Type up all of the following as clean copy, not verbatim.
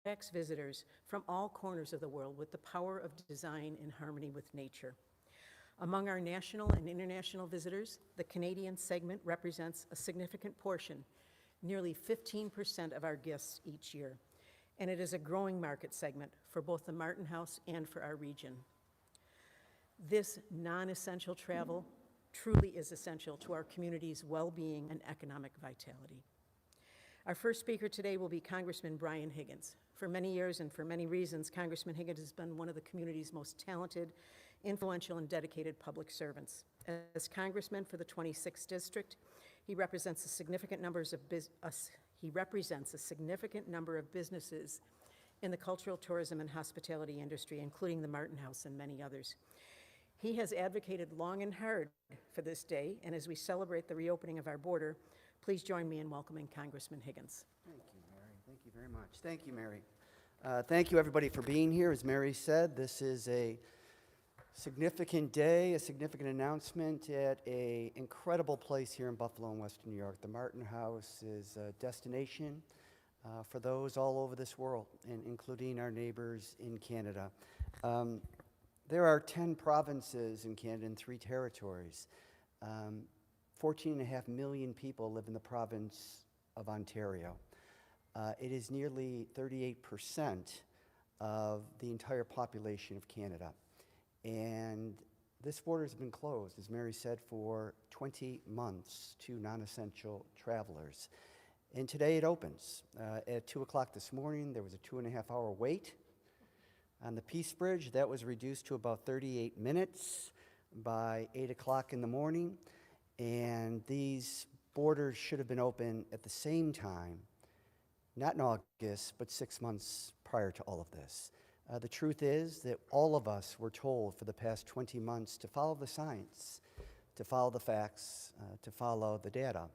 attracts visitors from all corners of the world with the power of design in harmony with nature. Among our national and international visitors, the Canadian segment represents a significant portion, nearly 15% of our guests each year, and it is a growing market segment for both the Martin House and for our region. This non-essential travel truly is essential to our community's well-being and economic vitality. Our first speaker today will be Congressman Brian Higgins. For many years and for many reasons, Congressman Higgins has been one of the community's most talented, influential, and dedicated public servants. As Congressman for the 26th District, he represents a significant number of businesses in the cultural, tourism, and hospitality industry, including the Martin House and many others. He has advocated long and hard for this day, and as we celebrate the reopening of our border, please join me in welcoming Congressman Higgins. Thank you, Mary. Thank you very much. Thank you, Mary. Thank you, everybody, for being here. As Mary said, this is a significant day, a significant announcement at an incredible place here in Buffalo and Western New York. The Martin House is a destination for those all over this world, and including our neighbors in Canada. There are 10 provinces in Canada and 3 territories. 14.5 million people live in the province of Ontario. It is nearly 38% of the entire population of Canada. And this border has been closed, as Mary said, for 20 months to non-essential travelers. And today it opens. At 2 o'clock this morning, there was a 2.5-hour wait on the Peace Bridge. That was reduced to about 38 minutes by 8 o'clock in the morning. And these borders should have been open at the same time, not in August, but 6 months prior to all of this. The truth is that all of us were told for the past 20 months to follow the science, to follow the facts, to follow the data.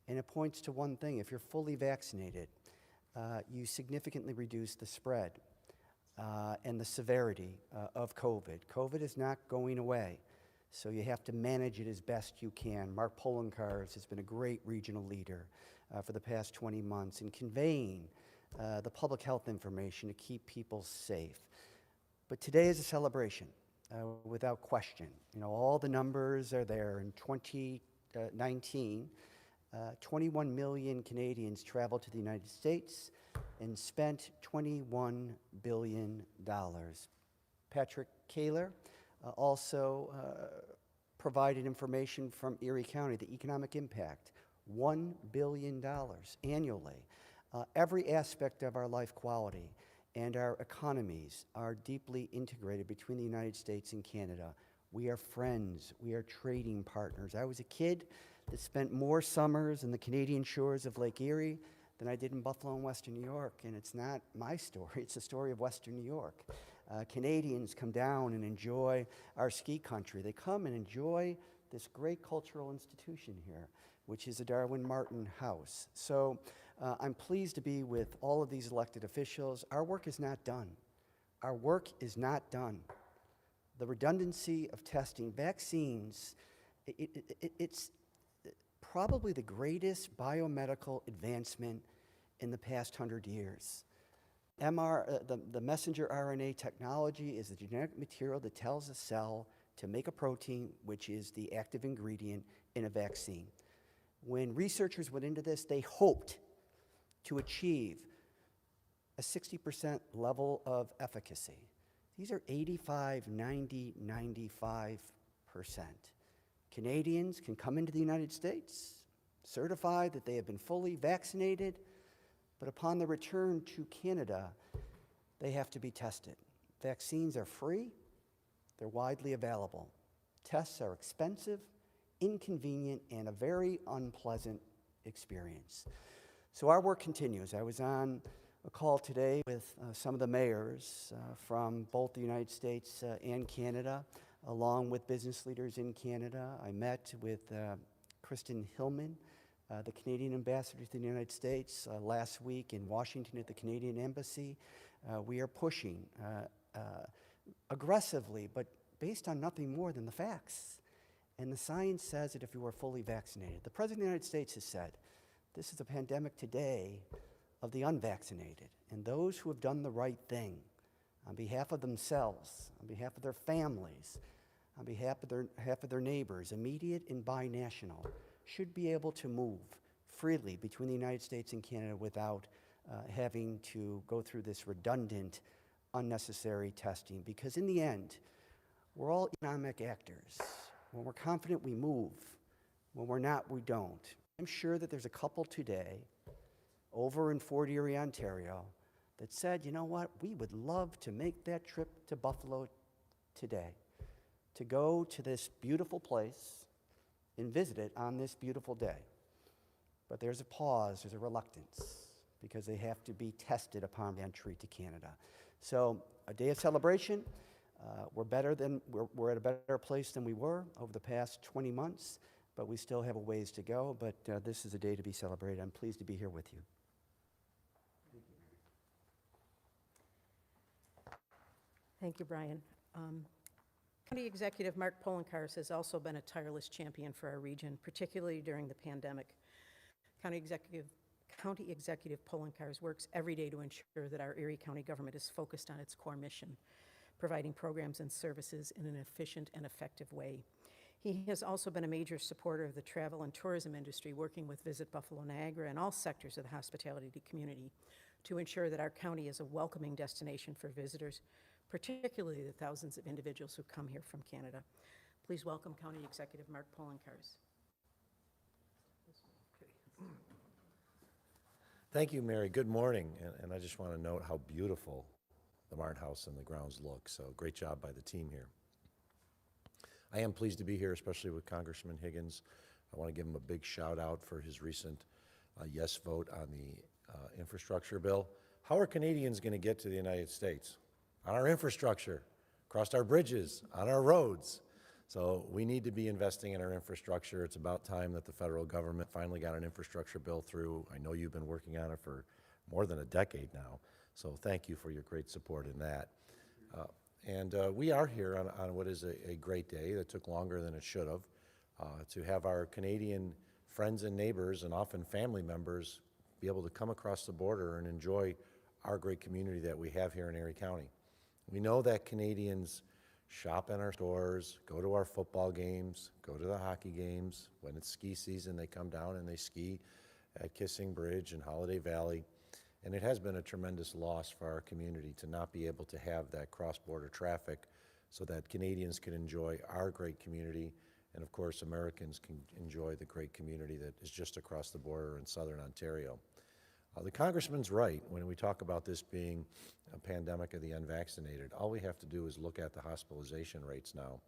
And it points to one thing: if you're fully vaccinated, you significantly reduce the spread and the severity of COVID. COVID is not going away, so you have to manage it as best you can. Mark Poloncarz has been a great regional leader for the past 20 months in conveying the public health information to keep people safe. But today is a celebration, without question. You know, all the numbers are there. In 2019, 21 million Canadians traveled to the United States and spent $21 billion. Patrick Kaler also provided information from Erie County, the economic impact, $1 billion annually. Every aspect of our life quality and our economies are deeply integrated between the United States and Canada. We are friends. We are trading partners. I was a kid that spent more summers in the Canadian shores of Lake Erie than I did in Buffalo and Western New York, and it's not my story. It's the story of Western New York. Canadians come down and enjoy our ski country. They come and enjoy this great cultural institution here, which is the Darwin Martin House. So I'm pleased to be with all of these elected officials. Our work is not done. Our work is not done. The redundancy of testing, vaccines, it's probably the greatest biomedical advancement in the past 100 years. The messenger RNA technology is the genetic material that tells a cell to make a protein, which is the active ingredient in a vaccine. When researchers went into this, they hoped to achieve a 60% level of efficacy. These are 85, 90, 95%. Canadians can come into the United States, certify that they have been fully vaccinated, but upon their return to Canada, they have to be tested. Vaccines are free, they're widely available. Tests are expensive, inconvenient, and a very unpleasant experience. So our work continues. I was on a call today with some of the mayors from both the United States and Canada, along with business leaders in Canada. I met with Kristen Hillman, the Canadian ambassador to the United States, last week in Washington at the Canadian Embassy. We are pushing aggressively, but based on nothing more than the facts. And the science says that if you are fully vaccinated, the President of the United States has said, this is a pandemic today of the unvaccinated and those who have done the right thing on behalf of themselves, on behalf of their families, on behalf of their neighbors, immediate and binational, should be able to move freely between the United States and Canada without having to go through this redundant, unnecessary testing. Because in the end, we're all economic actors. When we're confident, we move. When we're not, we don't. I'm sure that there's a couple today over in Fort Erie, Ontario, that said, you know what, we would love to make that trip to Buffalo today, to go to this beautiful place and visit it on this beautiful day. But there's a pause, there's a reluctance, because they have to be tested upon entry to Canada. So a day of celebration. We're at a better place than we were over the past 20 months, but we still have a ways to go. But this is a day to be celebrated. I'm pleased to be here with you. Thank you, Brian. County Executive Mark Poloncarz has also been a tireless champion for our region, particularly during the pandemic. County Executive Poloncarz works every day to ensure that our Erie County government is focused on its core mission, providing programs and services in an efficient and effective way. He has also been a major supporter of the travel and tourism industry, working with Visit Buffalo Niagara and all sectors of the hospitality community to ensure that our county is a welcoming destination for visitors, particularly the thousands of individuals who come here from Canada. Please welcome County Executive Mark Poloncarz. Thank you, Mary. Good morning. And I just want to note how beautiful the Martin House and the grounds look. So great job by the team here. I am pleased to be here, especially with Congressman Higgins. I want to give him a big shout out for his recent yes vote on the infrastructure bill. How are Canadians going to get to the United States? On our infrastructure, across our bridges, on our roads. So we need to be investing in our infrastructure. It's about time that the federal government finally got an infrastructure bill through. I know you've been working on it for more than a decade now. So thank you for your great support in that. We are here on what is a great day that took longer than it should have, to have our Canadian friends and neighbors and often family members be able to come across the border and enjoy our great community that we have here in Erie County. We know that Canadians shop in our stores, go to our football games, go to the hockey games. When it's ski season, they come down and they ski at Kissing Bridge and Holiday Valley. And it has been a tremendous loss for our community to not be able to have that cross-border traffic so that Canadians can enjoy our great community, and of course Americans can enjoy the great community that is just across the border in southern Ontario. The Congressman's right when we talk about this being a pandemic of the unvaccinated. All we have to do is look at the hospitalization rates now.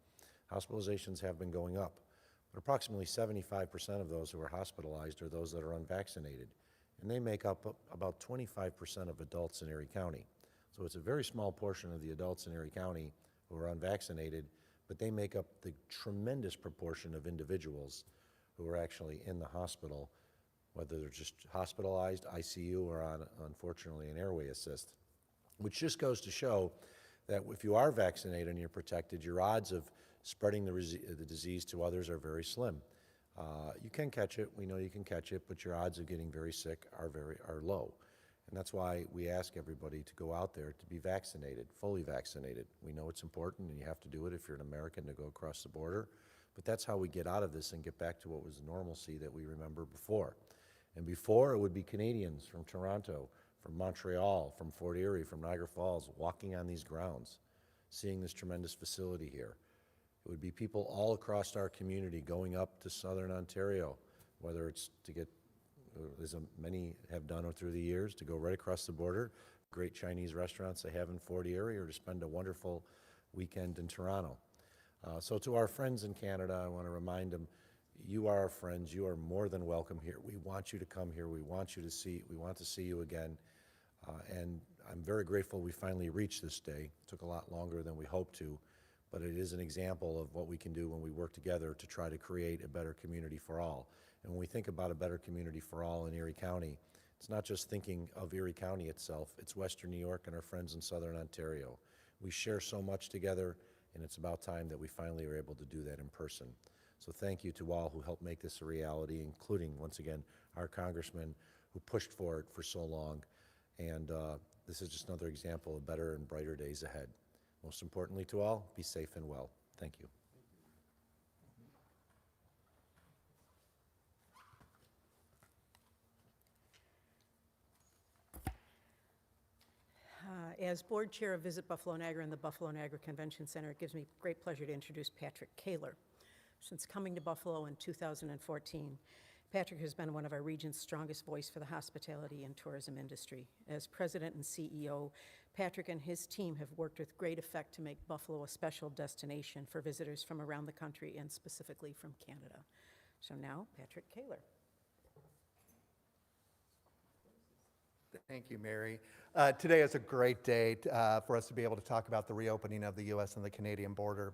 Hospitalizations have been going up, but approximately 75% of those who are hospitalized are those that are unvaccinated. And they make up about 25% of adults in Erie County. So it's a very small portion of the adults in Erie County who are unvaccinated, but they make up the tremendous proportion of individuals who are actually in the hospital, whether they're just hospitalized, ICU, or on, unfortunately, an airway assist, which just goes to show that if you are vaccinated and you're protected, your odds of spreading the disease to others are very slim. You can catch it, we know you can catch it, but your odds of getting very sick are low. And that's why we ask everybody to go out there to be vaccinated, fully vaccinated. We know it's important and you have to do it if you're an American to go across the border, but that's how we get out of this and get back to what was the normalcy that we remember before. And before, it would be Canadians from Toronto, from Montreal, from Fort Erie, from Niagara Falls, walking on these grounds, seeing this tremendous facility here. It would be people all across our community going up to southern Ontario, whether it's to get, as many have done through the years, to go right across the border, great Chinese restaurants they have in Fort Erie, or to spend a wonderful weekend in Toronto. So to our friends in Canada, I want to remind them, you are our friends. You are more than welcome here. We want you to come here. We want to see you again. And I'm very grateful we finally reached this day. It took a lot longer than we hoped to, but it is an example of what we can do when we work together to try to create a better community for all. And when we think about a better community for all in Erie County, it's not just thinking of Erie County itself, it's Western New York and our friends in Southern Ontario. We share so much together, and it's about time that we finally are able to do that in person. So thank you to all who helped make this a reality, including, once again, our congressman, who pushed for it for so long. And this is just another example of better and brighter days ahead. Most importantly to all, be safe and well. Thank you. As board chair of Visit Buffalo Niagara and the Buffalo Niagara Convention Center, it gives me great pleasure to introduce Patrick Kaler. Since coming to Buffalo in 2014, Patrick has been one of our region's strongest voice for the hospitality and tourism industry. As president and CEO, Patrick and his team have worked with great effect to make Buffalo a special destination for visitors from around the country and specifically from Canada. So now, Patrick Kaler. Thank you, Mary. Today is a great day for us to be able to talk about the reopening of the U.S. and the Canadian border.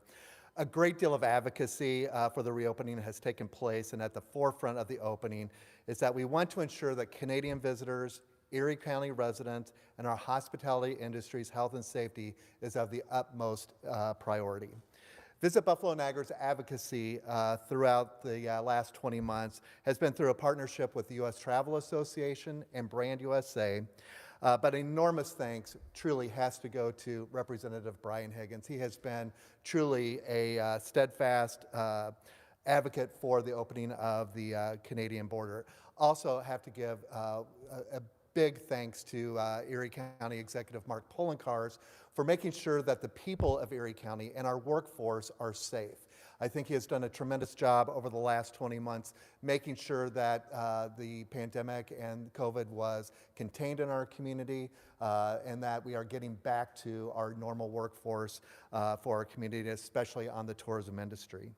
A great deal of advocacy for the reopening has taken place, and at the forefront of the opening is that we want to ensure that Canadian visitors, Erie County residents, and our hospitality industry's health and safety is of the utmost priority. Visit Buffalo Niagara's advocacy throughout the last 20 months has been through a partnership with the U.S. Travel Association and Brand USA, but enormous thanks truly has to go to Representative Brian Higgins. He has been truly a steadfast advocate for the opening of the Canadian border. Also have to give a big thanks to Erie County Executive Mark Poloncarz for making sure that the people of Erie County and our workforce are safe. I think he has done a tremendous job over the last 20 months making sure that the pandemic and COVID was contained in our community and that we are getting back to our normal workforce for our community, especially on the tourism industry.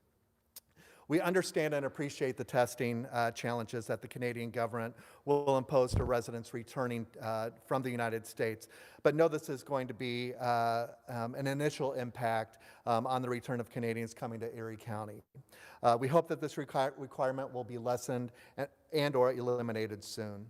We understand and appreciate the testing challenges that the Canadian government will impose to residents returning from the United States, but know this is going to be an initial impact on the return of Canadians coming to Erie County. We hope that this requirement will be lessened and or eliminated soon.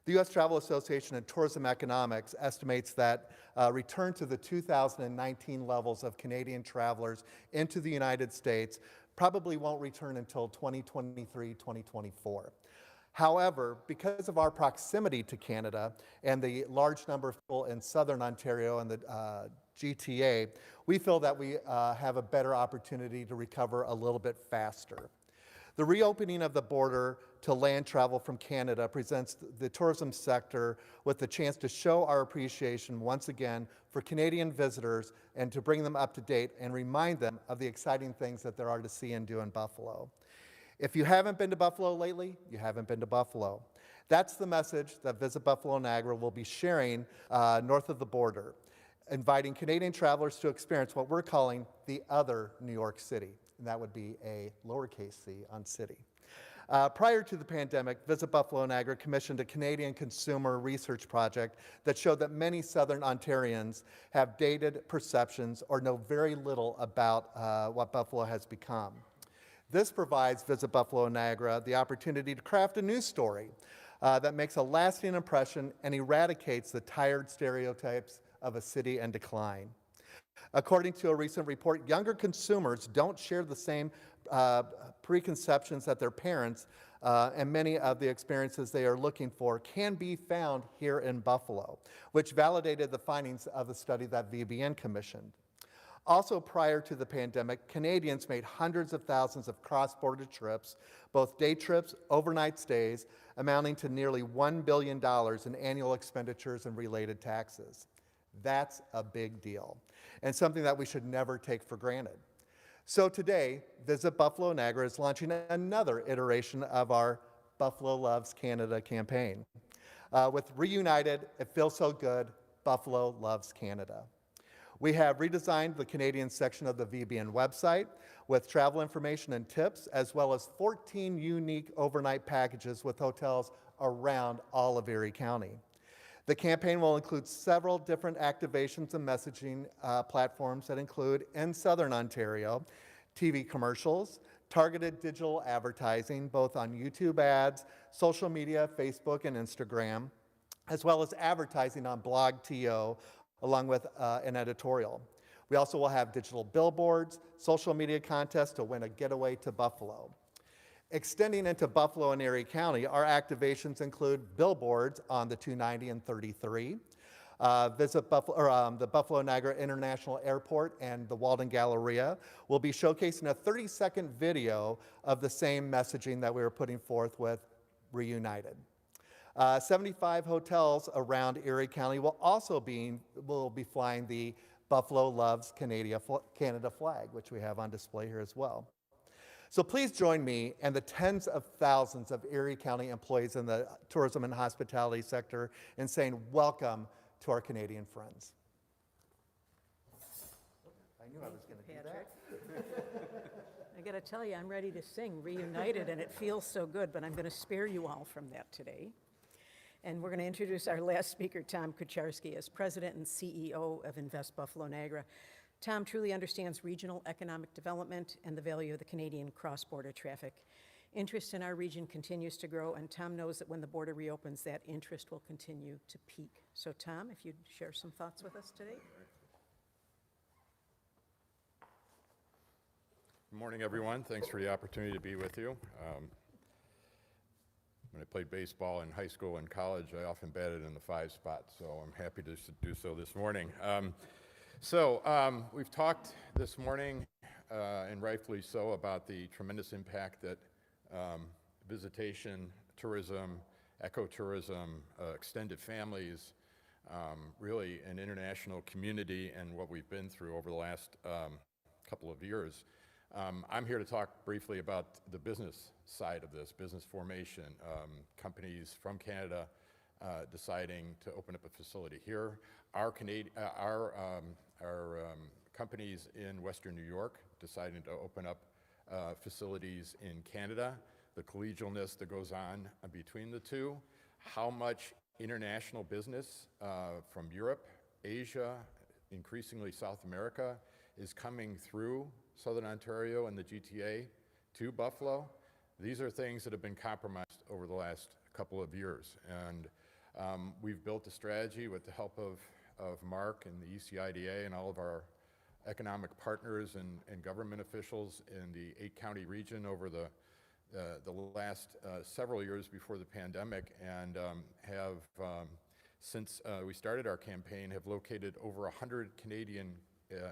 The U.S. Travel Association and Tourism Economics estimates that return to the 2019 levels of Canadian travelers into the United States probably won't return until 2023, 2024. However, because of our proximity to Canada and the large number of people in Southern Ontario and the GTA, we feel that we have a better opportunity to recover a little bit faster. The reopening of the border to land travel from Canada presents the tourism sector with the chance to show our appreciation once again for Canadian visitors and to bring them up to date and remind them of the exciting things that there are to see and do in Buffalo. If you haven't been to Buffalo lately, you haven't been to Buffalo. That's the message that Visit Buffalo Niagara will be sharing north of the border, inviting Canadian travelers to experience what we're calling the other New York City. And that would be a lowercase c on city. Prior to the pandemic, Visit Buffalo Niagara commissioned a Canadian consumer research project that showed that many Southern Ontarians have dated perceptions or know very little about what Buffalo has become. This provides Visit Buffalo Niagara the opportunity to craft a news story that makes a lasting impression and eradicates the tired stereotypes of a city in decline. According to a recent report, younger consumers don't share the same preconceptions that their parents and many of the experiences they are looking for can be found here in Buffalo, which validated the findings of the study that VBN commissioned. Also, prior to the pandemic, Canadians made hundreds of thousands of cross-border trips, both day trips, overnight stays, amounting to nearly $1 billion in annual expenditures and related taxes. That's a big deal, and something that we should never take for granted. So today, Visit Buffalo Niagara is launching another iteration of our Buffalo Loves Canada campaign. With Reunited, It Feels So Good, Buffalo Loves Canada. We have redesigned the Canadian section of the VBN website with travel information and tips, as well as 14 unique overnight packages with hotels around all of Erie County. The campaign will include several different activations and messaging platforms that include, in Southern Ontario, TV commercials, targeted digital advertising, both on YouTube ads, social media, Facebook and Instagram, as well as advertising on Blog TO, along with an editorial. We also will have digital billboards, social media contests to win a getaway to Buffalo. Extending into Buffalo and Erie County, our activations include billboards on the 290 and 33, visit Buffalo, the Buffalo Niagara International Airport and the Walden Galleria. We'll be showcasing a 30-second video of the same messaging that we were putting forth with Reunited. 75 hotels around Erie County will be flying the Buffalo Loves Canada flag, which we have on display here as well. So please join me and the tens of thousands of Erie County employees in the tourism and hospitality sector in saying welcome to our Canadian friends. I knew I was going to do that. I got to tell you, I'm ready to sing Reunited, and it feels so good, but I'm going to spare you all from that today. And we're going to introduce our last speaker, Tom Kucharski, as President and CEO of Invest Buffalo Niagara. Tom truly understands regional economic development and the value of the Canadian cross-border traffic. Interest in our region continues to grow, and Tom knows that when the border reopens, that interest will continue to peak. So Tom, if you'd share some thoughts with us today. Good morning, everyone. Thanks for the opportunity to be with you. When I played baseball in high school and college, I often batted in the 5 spot, so I'm happy to do so this morning. We've talked this morning, and rightfully so, about the tremendous impact that visitation, tourism, ecotourism, extended families, really an international community, and what we've been through over the last couple of years. I'm here to talk briefly about the business side of this, business formation, companies from Canada deciding to open up a facility here. Our companies in Western New York deciding to open up facilities in Canada, the collegialness that goes on between the two, how much international business from Europe, Asia, increasingly South America, is coming through Southern Ontario and the GTA to Buffalo. These are things that have been compromised over the last couple of years. And we've built a strategy with the help of Mark and the ECIDA and all of our economic partners and government officials in the 8-county region over the last several years before the pandemic, and have, since we started our campaign, have located over 100 Canadian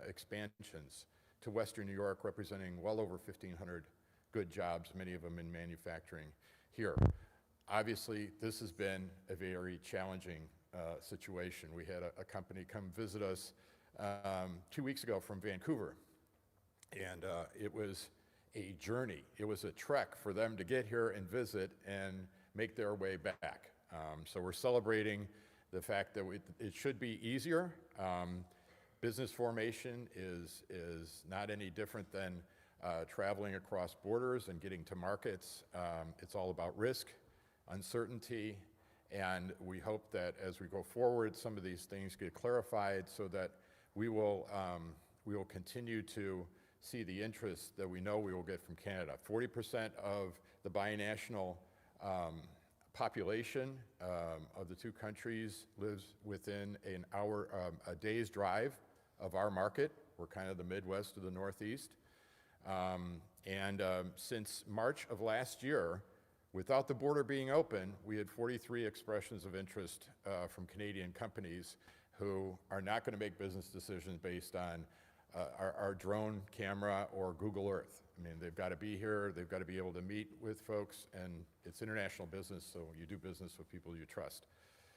expansions to Western New York, representing well over 1,500 good jobs, many of them in manufacturing here. Obviously, this has been a very challenging situation. We had a company come visit us 2 weeks ago from Vancouver, and it was a journey. It was a trek for them to get here and visit and make their way back. So we're celebrating the fact that it should be easier. Business formation is not any different than traveling across borders and getting to markets. It's all about risk, uncertainty, and we hope that as we go forward, some of these things get clarified so that we will continue to see the interest that we know we will get from Canada. 40% of the binational population of the two countries lives within a day's drive of our market. We're kind of the Midwest to the Northeast. Since March of last year, without the border being open, we had 43 expressions of interest from Canadian companies who are not going to make business decisions based on our drone camera or Google Earth. I mean, they've got to be here, they've got to be able to meet with folks, and it's international business, so you do business with people you trust.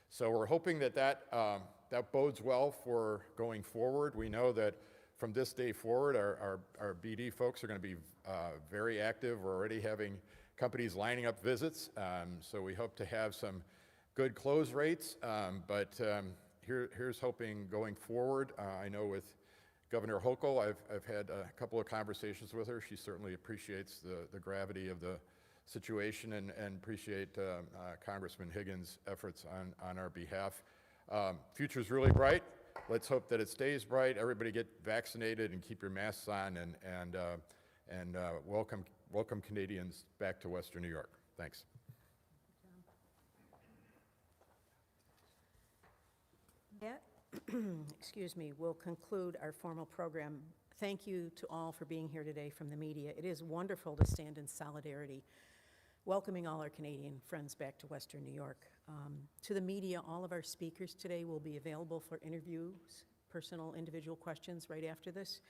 So we're hoping that bodes well for going forward. We know that from this day forward, our BD folks are going to be very active. We're already having companies lining up visits, so we hope to have some good close rates, but here's hoping going forward. I know with Governor Hochul, I've had a couple of conversations with her. She certainly appreciates the gravity of the situation and appreciate Congressman Higgins' efforts on our behalf. Future's really bright. Let's hope that it stays bright. Everybody get vaccinated and keep your masks on, and welcome Canadians back to Western New York. Thanks. That, excuse me, will conclude our formal program. Thank you to all for being here today from the media. It is wonderful to stand in solidarity welcoming all our Canadian friends back to Western New York. To the media, all of our speakers today will be available for interviews, personal individual questions right after this.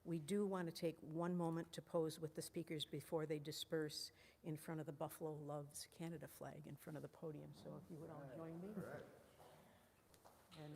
We do want to take one moment to pose with the speakers before they disperse in front of the Buffalo Loves Canada flag in front of the podium. So if you would all join me. And,